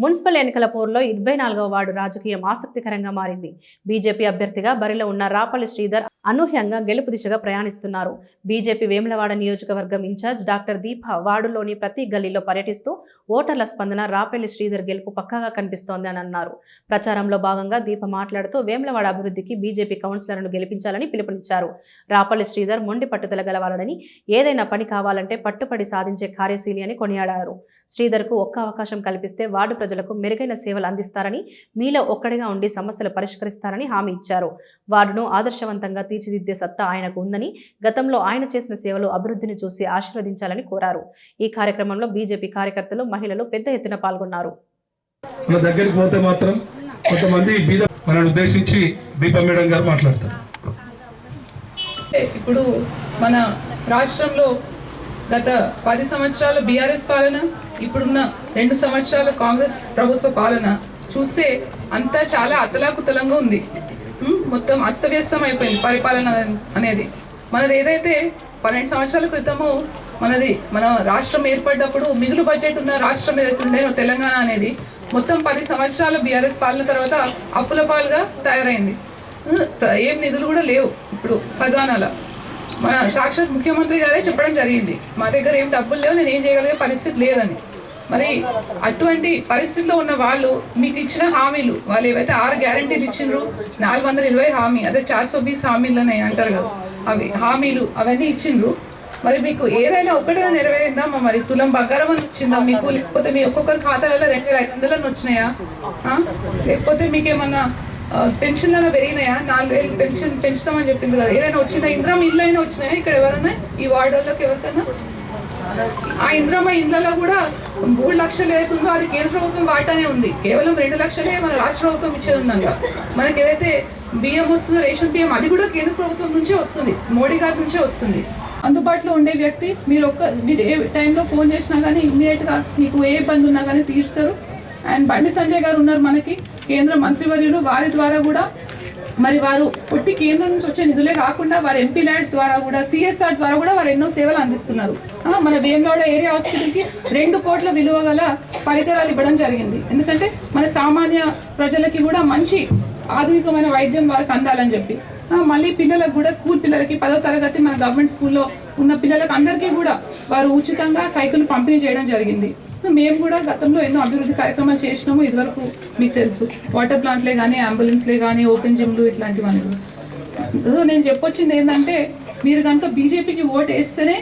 Municipal ఎన్నికల పోరులో 24వ ward రాజకీయం ఆసక్తికరంగా మారింది. బీజేపీ అభ్యర్థిగా బరిలో ఉన్న రాపల్లి శ్రీధర్ అనూహ్యంగా గెలుపు దిశగా ప్రయాణిస్తున్నారు. బీజేపీ వేములవాడ నియోజకవర్గం ఇన్ఛార్జ్ డాక్టర్ దీప వార్డులోని ప్రతి గల్లీలో పర్యటిస్తూ ఓటర్ల స్పందన రాపల్లి శ్రీధర్ గెలుపు పక్కాగా కనిపిస్తోంది అని అన్నారు. ప్రచారంలో భాగంగా దీప మాట్లాడుతూ వేములవాడ అభివృద్ధికి బీజేపీ కౌన్సిలర్లను గెలిపించాలని పిలుపునిచ్చారు. రాపల్లి శ్రీధర్ మొండి పట్టుదల గలవాలని, ఏదైనా పని కావాలంటే పట్టుపడి సాధించే కార్యశీలి అని కొనియాడారు. శ్రీధర్కు ఒక్క అవకాశం కల్పిస్తే వార్డు ప్రజలకు మెరుగైన సేవలు అందిస్తారని, మీలో ఒక్కడిగా ఉండి సమస్యలు పరిష్కరిస్తారని హామీ ఇచ్చారు. వార్డును ఆదర్శవంతంగా తీర్చిదిద్దే సత్తా ఆయనకు ఉందని, గతంలో ఆయన చేసిన సేవలు అభివృద్ధిని చూసి ఆశీర్వదించాలని కోరారు. ఈ కార్యక్రమంలో బీజేపీ కార్యకర్తలు, మహిళలు పెద్ద ఎత్తున పాల్గొన్నారు. మన దగ్గరికి పోతే మాత్రం కొంతమంది మనల్ని ఉద్దేశించి దీపం మేడం గారు మాట్లాడతారు. ఇప్పుడు మన రాష్ట్రంలో గత 10 సంవత్సరాల బీఆర్ఎస్ పాలన, ఇప్పుడున్న 2 సంవత్సరాల కాంగ్రెస్ ప్రభుత్వ పాలన చూస్తే అంతా చాలా అతలాకుతలంగా ఉంది. మొత్తం అస్తవ్యస్తం అయిపోయింది పరిపాలన అనేది. మనది ఏదైతే 12 సంవత్సరాల క్రితము మన రాష్ట్రం ఏర్పడ్డప్పుడు మిగులు బడ్జెట్ ఉన్న రాష్ట్రం ఏదైతే ఉండేనో తెలంగాణ అనేది, మొత్తం 10 సంవత్సరాల బీఆర్ఎస్ పాలన తర్వాత అప్పుల పాలుగా తయారైంది. ఏం నిధులు కూడా లేవు ఇప్పుడు ఖజానాలో. మన సాక్షాత్ ముఖ్యమంత్రి గారే చెప్పడం జరిగింది, మా దగ్గర ఏం డబ్బులు లేవు, నేను ఏం చేయగలిగే పరిస్థితి లేదని. మరి అటువంటి పరిస్థితిలో ఉన్న వాళ్ళు మీకు ఇచ్చిన హామీలు, వాళ్ళు ఏవైతే 6 గ్యారంటీలు ఇచ్చిండ్రు, 420 హామీ, అదే 420 హామీలని అంటారు కదా, అవి హామీలు అవన్నీ ఇచ్చిండ్రు. మరి మీకు ఏదైనా ఒక్కటిగా నెరవేరిందా? మరి తులం బంగారం అని వచ్చిందా మీకు? లేకపోతే మీ ఒక్కొక్కరి ఖాతాలలో 2500 వచ్చినాయా? లేకపోతే మీకేమన్నా పెన్షన్లలో పెరిగినాయా? 4000 పెన్షన్ పెంచుతామని చెప్పిండ్రు కదా, ఏదైనా వచ్చిందా? ఇంద్రమ్మ ఇల్లు అయినా వచ్చినాయా ఇక్కడ ఎవరన్నా ఈ వార్డుల్లోకి ఎవరికన్నా? ఆ ఇంద్రమ్మ ఇళ్లలో కూడా 3 లక్షలు ఏదైతుందో అది కేంద్ర ప్రభుత్వం వాటానే ఉంది. కేవలం 2 లక్షలే మన రాష్ట్ర ప్రభుత్వం ఇచ్చేది ఉందంట. మనకి ఏదైతే బియ్యం వస్తుందో, రేషన్ బియ్యం, అది కూడా కేంద్ర ప్రభుత్వం నుంచే వస్తుంది, మోడీ గారి నుంచే వస్తుంది. అందుబాటులో ఉండే వ్యక్తి, మీరు ఏ టైంలో ఫోన్ చేసినా కానీ ఇమ్మీడియట్గా మీకు ఏ ఇబ్బంది ఉన్నా కానీ తీరుస్తారు. అండ్ బండి సంజయ్ గారు ఉన్నారు మనకి, కేంద్ర మంత్రివర్యులు. వారి ద్వారా కూడా మరి వారు పుట్టి కేంద్రం నుంచి వచ్చే నిధులే కాకుండా వారి ఎంపీ ల్యాడ్స్ ద్వారా కూడా, సిఎస్ఆర్ ద్వారా కూడా వారు ఎన్నో సేవలు అందిస్తున్నారు. మన వేములవాడ ఏరియా హాస్పిటల్కి 2 కోట్ల విలువ గల పరికరాలు ఇవ్వడం జరిగింది. ఎందుకంటే మన సామాన్య ప్రజలకి కూడా మంచి ఆధునికమైన వైద్యం వారికి అందాలని చెప్పి. మళ్ళీ పిల్లలకు కూడా, స్కూల్ పిల్లలకి 10వ తరగతి మన గవర్నమెంట్ స్కూల్లో ఉన్న పిల్లలకు అందరికీ కూడా వారు ఉచితంగా సైకిల్ పంపిణీ చేయడం జరిగింది. మేము కూడా గతంలో ఎన్నో అభివృద్ధి కార్యక్రమాలు చేసినాము. ఇదివరకు మీకు తెలుసు, వాటర్ ప్లాంట్లే కానీ, అంబులెన్స్లే కానీ, ఓపెన్ జిమ్లు, ఇట్లాంటివన్నీ. సో నేను చెప్పొచ్చింది ఏంటంటే, మీరు కనుక బీజేపీకి ఓటు వేస్తేనే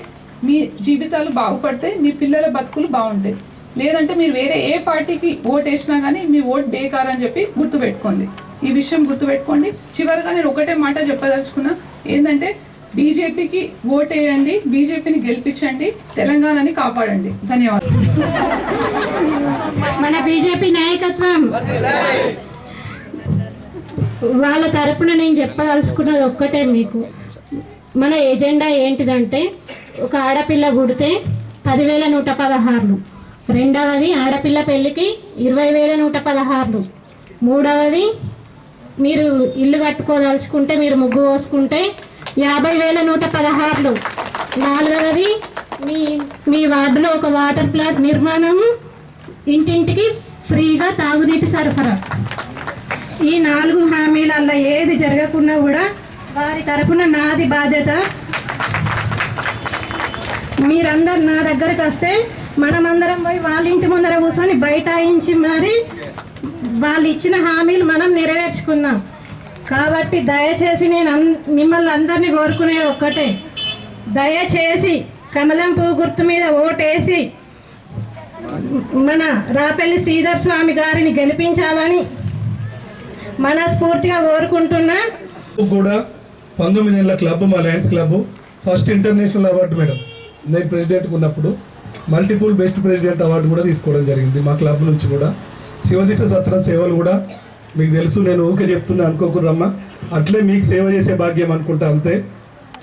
మీ జీవితాలు బాగుపడతాయి, మీ పిల్లల బతుకులు బాగుంటాయి. లేదంటే మీరు వేరే ఏ పార్టీకి ఓటు వేసినా కానీ మీ ఓటు బేకార్ అని చెప్పి గుర్తుపెట్టుకోండి. ఈ విషయం గుర్తుపెట్టుకోండి. చివరిగా నేను ఒకటే మాట చెప్పదలుచుకున్నా, ఏంటంటే బీజేపీకి ఓటు వేయండి, బీజేపీని గెలిపించండి, తెలంగాణని కాపాడండి. ధన్యవాదాలు. మన బీజేపీ నాయకత్వం వాళ్ళ తరపున నేను చెప్పదలుచుకున్నది ఒక్కటే మీకు. మన ఎజెండా ఏంటిదంటే, ఒక ఆడపిల్ల పుడితే 10,116, రెండవది ఆడపిల్ల పెళ్ళికి 20,116, మూడవది మీరు ఇల్లు కట్టుకోదలుచుకుంటే, మీరు ముగ్గు పోసుకుంటే 50,116, నాలుగవది మీ వార్డులో ఒక వాటర్ ప్లాంట్ నిర్మాణం, ఇంటింటికి ఫ్రీగా తాగునీటి సరఫరా. ఈ 4 హామీలల్లో ఏది జరగకున్నా కూడా వారి తరపున నాది బాధ్యత. మీరందరు నా దగ్గరికి వస్తే మనమందరం పోయి వాళ్ళ ఇంటి ముందర కూర్చొని బైఠాయించి మరి వాళ్ళు ఇచ్చిన హామీలు మనం నెరవేర్చుకుందాం. కాబట్టి దయచేసి నేను మిమ్మల్ని అందరినీ కోరుకునేది ఒక్కటే, దయచేసి కమలం పువ్వు గుర్తు మీద ఓటేసి మన రాపల్లి శ్రీధర్ స్వామి గారిని గెలిపించాలని మనస్ఫూర్తిగా కోరుకుంటున్నా. కూడా 19 ఏళ్ల క్లబ్, మా Lions club first international award madam, నేను ప్రెసిడెంట్గా ఉన్నప్పుడు మల్టిపుల్ బెస్ట్ ప్రెసిడెంట్ అవార్డు కూడా తీసుకోవడం జరిగింది మా క్లబ్ నుంచి కూడా. శివదీక్ష సత్రం సేవలు కూడా మీకు తెలుసు, నేను ఊరికే చెప్తున్నా అనుకోకుర్రమ్మా, అట్లే మీకు సేవ చేసే భాగ్యం అనుకుంటా, అంతే.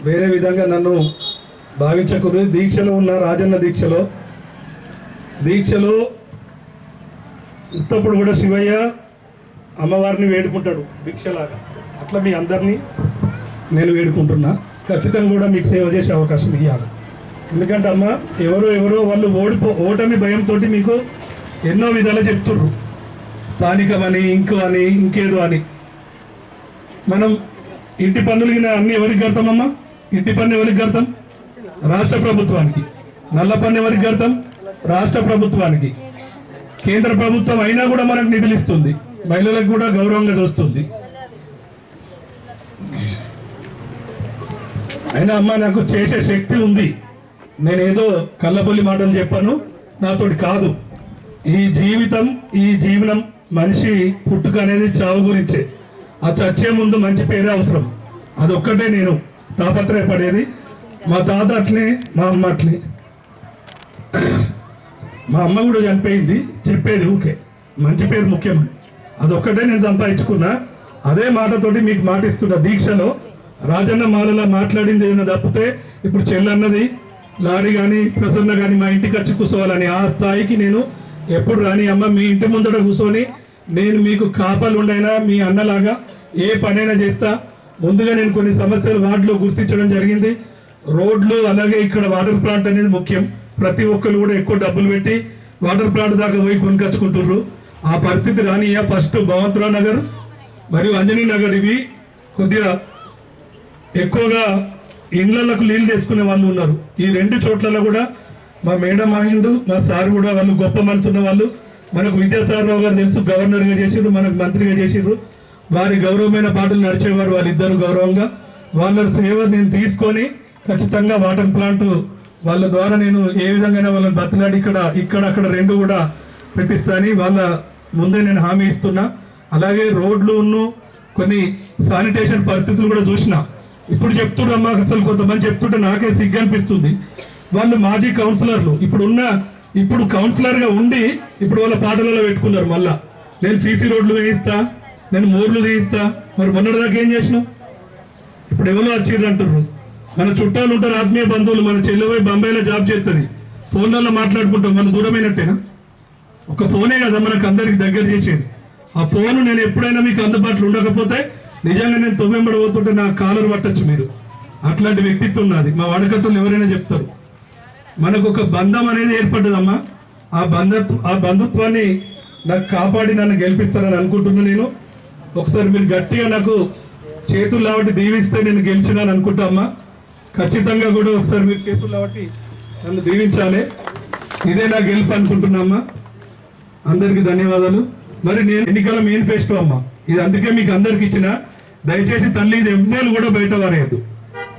వేరే విధంగా నన్ను భావించకూడదు. దీక్షలో ఉన్న రాజన్న దీక్షలో ఇంతప్పుడు కూడా శివయ్య అమ్మవారిని వేడుకుంటాడు భిక్షలాగా, అట్లా మీ అందరినీ నేను వేడుకుంటున్నా. ఖచ్చితంగా కూడా మీకు సేవ చేసే అవకాశం ఇవ్వాలి. ఎందుకంటే అమ్మ, ఎవరో వాళ్ళు ఓటమి భయంతో మీకు ఎన్నో విధాలు చెప్తుర్రు, స్థానికమని ఇంకో అని ఇంకేదో అని. మనం ఇంటి పన్నులు అన్ని ఎవరికి కడతామమ్మా? ఇంటి పన్ను ఎవరికి కడతాం? రాష్ట్ర ప్రభుత్వానికి. నల్ల పన్ను ఎవరికి కడతాం? రాష్ట్ర ప్రభుత్వానికి. కేంద్ర ప్రభుత్వం అయినా కూడా మనకు నిధులు ఇస్తుంది, మహిళలకు కూడా గౌరవంగా చూస్తుంది. అయినా అమ్మ నాకు చేసే శక్తి ఉంది. నేనేదో కళ్ళపల్లి మాటలు చెప్పాను, నాతోటి కాదు. ఈ జీవితం, ఈ జీవనం, మనిషి పుట్టుక అనేది చావు గురించే. ఆ చచ్చే ముందు మంచి పేరే అవసరం. అదొక్కటే నేను తాపత్రయపడేది. మా తాత అట్లే, మా అమ్మ అట్లే. మా అమ్మ కూడా చనిపోయింది, చెప్పేది ఊకే మంచి పేరు ముఖ్యమని. అదొక్కటే నేను సంపాదించుకున్నా. అదే మాటతోటి మీకు మాటిస్తున్నా. దీక్షలో రాజన్న మాలలా మాట్లాడింది ఏదైనా తప్పితే ఇప్పుడు చెల్లన్నది, లారీ కానీ ప్రసన్న కానీ మా ఇంటికి వచ్చి కూర్చోవాలని ఆ స్థాయికి నేను ఎప్పుడు రాని. అమ్మ మీ ఇంటి ముందట కూర్చొని నేను మీకు కాపలు ఉండైనా మీ అన్నలాగా ఏ పనైనా చేస్తా. ముందుగా నేను కొన్ని సమస్యలు వార్డులో గుర్తించడం జరిగింది. రోడ్లు, అలాగే ఇక్కడ వాటర్ ప్లాంట్ అనేది ముఖ్యం. ప్రతి ఒక్కరు కూడా ఎక్కువ డబ్బులు పెట్టి వాటర్ ప్లాంట్ దాకా పోయి కొనుకొచ్చుకుంటుర్రు. ఆ పరిస్థితి రానియా. ఫస్ట్ భగవంతరావు నగర్ మరియు అంజనీ నగర్ ఇవి కొద్దిగా ఎక్కువగా ఇండ్లకు నీళ్ళు తీసుకునే వాళ్ళు ఉన్నారు. ఈ రెండు చోట్లలో కూడా మా మేడం ఆయిండు, మా సార్ కూడా వాళ్ళు గొప్ప మనసున్న వాళ్ళు. మనకు విద్యాసాగరరావు గారు తెలుసు, గవర్నర్గా చేసిర్రు, మనకు మంత్రిగా చేసిర్రు. వారి గౌరవమైన బాటలు నడిచేవారు వాళ్ళిద్దరు గౌరవంగా. వాళ్ళ సేవ నేను తీసుకొని ఖచ్చితంగా వాటర్ ప్లాంట్ వాళ్ళ ద్వారా నేను ఏ విధంగా వాళ్ళని బతిలాడి ఇక్కడ అక్కడ రెండు కూడా పెట్టిస్తాను. వాళ్ళ ముందే నేను హామీ ఇస్తున్నా. అలాగే రోడ్లు కొన్ని శానిటేషన్ పరిస్థితులు కూడా చూసిన. ఇప్పుడు చెప్తున్నా అసలు కొంతమంది చెప్తుంటే నాకే సిగ్గు అనిపిస్తుంది. వాళ్ళు మాజీ కౌన్సిలర్లు, ఇప్పుడు కౌన్సిలర్గా ఉండి ఇప్పుడు వాళ్ళ పాటలలో పెట్టుకున్నారు. మళ్ళా నేను సీసీ రోడ్లు వేయిస్తా, నేను మోర్లు తీయిస్తా. మరి మొన్నటిదాకా ఏం చేసినావు? ఇప్పుడు ఎవరో వచ్చిర్రు అంటుర్రు. మన చుట్టాలు ఉంటారు, ఆత్మీయ బంధువులు. మన చెల్లెపోయి బొంబాయిలో జాబ్ చేస్తుంది, ఫోన్లలో మాట్లాడుకుంటాం. మన దూరమైనట్టేనా? ఒక ఫోనే కదా మనకు అందరికి దగ్గర చేసేది. ఆ ఫోన్ నేను ఎప్పుడైనా మీకు అందుబాటులో ఉండకపోతే నిజంగా నేను తొమ్మిది పోతుంటే నా కాలర్ పట్టచ్చు మీరు. అట్లాంటి వ్యక్తిత్వం ఉన్నది. మా వాడకట్టులు ఎవరైనా చెప్తారు. మనకు ఒక బంధం అనేది ఏర్పడ్డదమ్మా. ఆ బంధుత్వాన్ని నాకు కాపాడి నన్ను గెలిపిస్తారని అనుకుంటున్నా. నేను ఒకసారి మీరు గట్టిగా నాకు చేతులు లావట్టి దీవిస్తే నేను గెలిచినాను అనుకుంటా అమ్మా. ఖచ్చితంగా కూడా ఒకసారి మీరు చేతులు లావట్టి నన్ను దీవించాలి. ఇదే నా గెలుపు అనుకుంటున్నా అమ్మా. అందరికీ ధన్యవాదాలు. మరి నేను ఎన్నికల మేనిఫెస్టో అమ్మా, ఇది అందుకే మీకు అందరికి ఇచ్చిన. దయచేసి తల్లి, ఇది ఎవ్వరు కూడా బయట వారేయద్దు,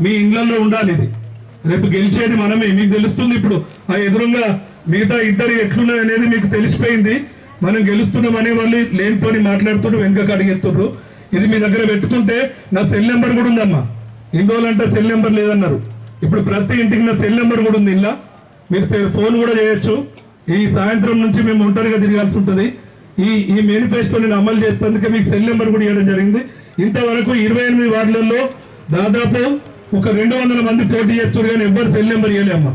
మీ ఇండ్లలో ఉండాలి. ఇది రేపు గెలిచేది మనమే. మీకు తెలుస్తుంది ఇప్పుడు ఆ ఎదురుగా మిగతా ఇద్దరు ఎట్లున్నాయి అనేది మీకు తెలిసిపోయింది. మనం గెలుస్తున్నాం అనే వాళ్ళు లేనిపోని మాట్లాడుతుండ్రు, వెనుకకు అడిగెత్తుండ్రు. ఇది మీ దగ్గర పెట్టుకుంటే నా సెల్ నెంబర్ కూడా ఉందమ్మా. ఇన్ని రోజులంటే సెల్ నెంబర్ లేదన్నారు. ఇప్పుడు ప్రతి ఇంటికి నా సెల్ నెంబర్ కూడా ఉంది. ఇలా మీరు ఫోన్ కూడా చేయొచ్చు. ఈ సాయంత్రం నుంచి మేము ఒంటరిగా తిరగాల్సి ఉంటుంది. ఈ మేనిఫెస్టో నేను అమలు చేస్తేందుకే మీకు సెల్ నెంబర్ కూడా ఇవ్వడం జరిగింది. ఇంతవరకు 28 వార్డులలో దాదాపు ఒక 200 మంది పోటీ చేస్తారు, కానీ ఎవ్వరు సెల్ నెంబర్ ఇవ్వలేమ్మా.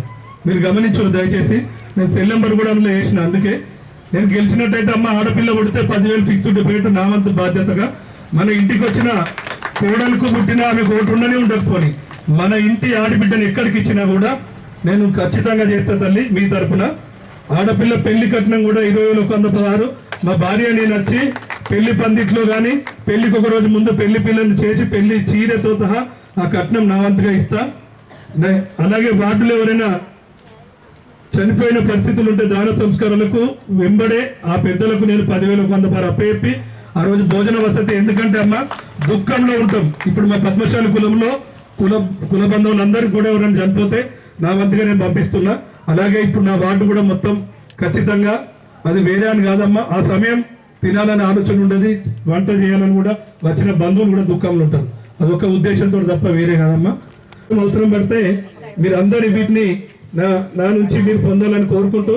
మీరు గమనించారు దయచేసి. నేను సెల్ నెంబర్ కూడా అందులో వేసిన. అందుకే నేను గెలిచినట్టయితే అమ్మ, ఆడపిల్ల పుడితే 10,000 ఫిక్స్డ్ డిపాజిట్ నా వంతు బాధ్యతగా. మన ఇంటికి వచ్చిన కోడలకు పుట్టిన ఆమెకు ఓటు ఉండనే ఉండకపోని మన ఇంటి ఆడబిడ్డను ఎక్కడికి ఇచ్చినా కూడా నేను ఖచ్చితంగా చేస్తా తల్లి మీ తరఫున. ఆడపిల్ల పెళ్లి కట్నం కూడా 20,116. మా భార్య నేను వచ్చి పెళ్లి పందిట్లో కానీ పెళ్లికి ఒక రోజు ముందు పెళ్లి పిల్లను చేసి పెళ్లి చీరతో సహా ఆ కట్నం నా వంతుగా ఇస్తా. అలాగే వార్డులో ఎవరైనా చనిపోయిన పరిస్థితులు ఉంటే దాన సంస్కారాలకు వెంబడే ఆ పెద్దలకు నేను 10,116 అప్పచెప్పి ఆ రోజు భోజన వసతి. ఎందుకంటే అమ్మ, దుఃఖంలో ఉంటాం. ఇప్పుడు మా పద్మశాలి కులంలో కుల బంధువులందరికీ కూడా ఎవరైనా చనిపోతే నా వంతుగా నేను పంపిస్తున్నా. అలాగే ఇప్పుడు నా వార్డు కూడా మొత్తం ఖచ్చితంగా, అది వేరే అని కాదమ్మా, ఆ సమయం తినాలని ఆలోచన ఉండదు, వంట చేయాలని కూడా వచ్చిన బంధువులు కూడా దుఃఖంలో ఉంటారు. అదొక ఉద్దేశంతో తప్ప వేరే కాదమ్మా. అవసరం పడితే మీరు అందరి వీటిని నా నుంచి మీరు పొందాలని కోరుకుంటూ,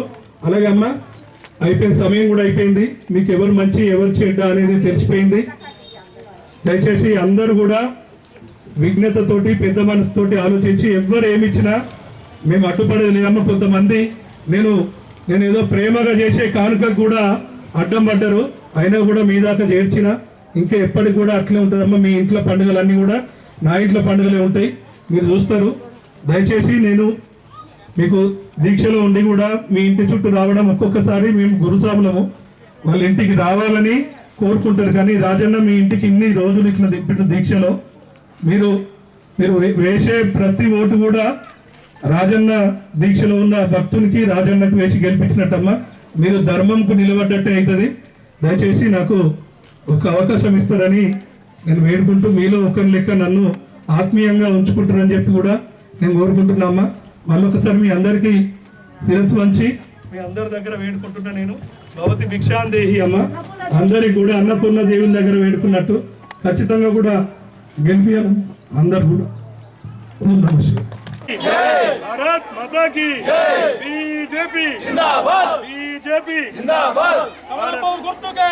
అలాగే అమ్మ అయిపోయిన సమయం కూడా అయిపోయింది. మీకు ఎవరు మంచి ఎవరు చెడ్డ అనేది తెలిసిపోయింది. దయచేసి అందరూ కూడా విఘ్నతతోటి పెద్ద మనసుతోటి ఆలోచించి ఎవరు ఏమిచ్చినా మేము అడ్డుపడేది లేదమ్మా. కొంతమంది నేను ఏదో ప్రేమగా చేసే కానుక కూడా అడ్డం పడ్డారు, అయినా కూడా మీ దాకా చేర్చిన. ఇంకా ఎప్పటికి కూడా అట్లే ఉంటుందమ్మా. మీ ఇంట్లో పండుగలన్నీ కూడా నా ఇంట్లో పండుగలే ఉంటాయి, మీరు చూస్తారు. దయచేసి నేను మీకు దీక్షలో ఉండి కూడా మీ ఇంటి చుట్టూ రావడం ఒక్కొక్కసారి మేము గురుసాములము వాళ్ళ ఇంటికి రావాలని కోరుకుంటారు. కానీ రాజన్న మీ ఇంటికి ఇన్ని రోజులు ఇట్లా తిప్పిన దీక్షలో మీరు వేసే ప్రతి ఓటు కూడా రాజన్న దీక్షలో ఉన్న భక్తునికి రాజన్నకు వేసి గెలిపించినట్టమ్మా. మీరు ధర్మంకు నిలబడ్డట్టే అవుతుంది. దయచేసి నాకు ఒక అవకాశం ఇస్తారని నేను వేడుకుంటూ మీలో ఒకరి లెక్క నన్ను ఆత్మీయంగా ఉంచుకుంటారని చెప్పి కూడా నేను కోరుకుంటున్నామ్మా. మళ్ళొకసారి మీ అందరికీ శిరస్సు వంచి మీ అందరి దగ్గర వేడుకుంటున్నా. నేను భవతి భిక్షాందేహి అమ్మ, అందరికి కూడా అన్నపూర్ణ దేవుని దగ్గర వేడుకున్నట్టు ఖచ్చితంగా కూడా గెలిపియాలి అందరు కూడా. ఓం నమః శివాయ. भारत माता की बीजेपी जिंदाबाद, बीजेपी जिंदाबाद. कमलम पुव्వు గుర్తుకే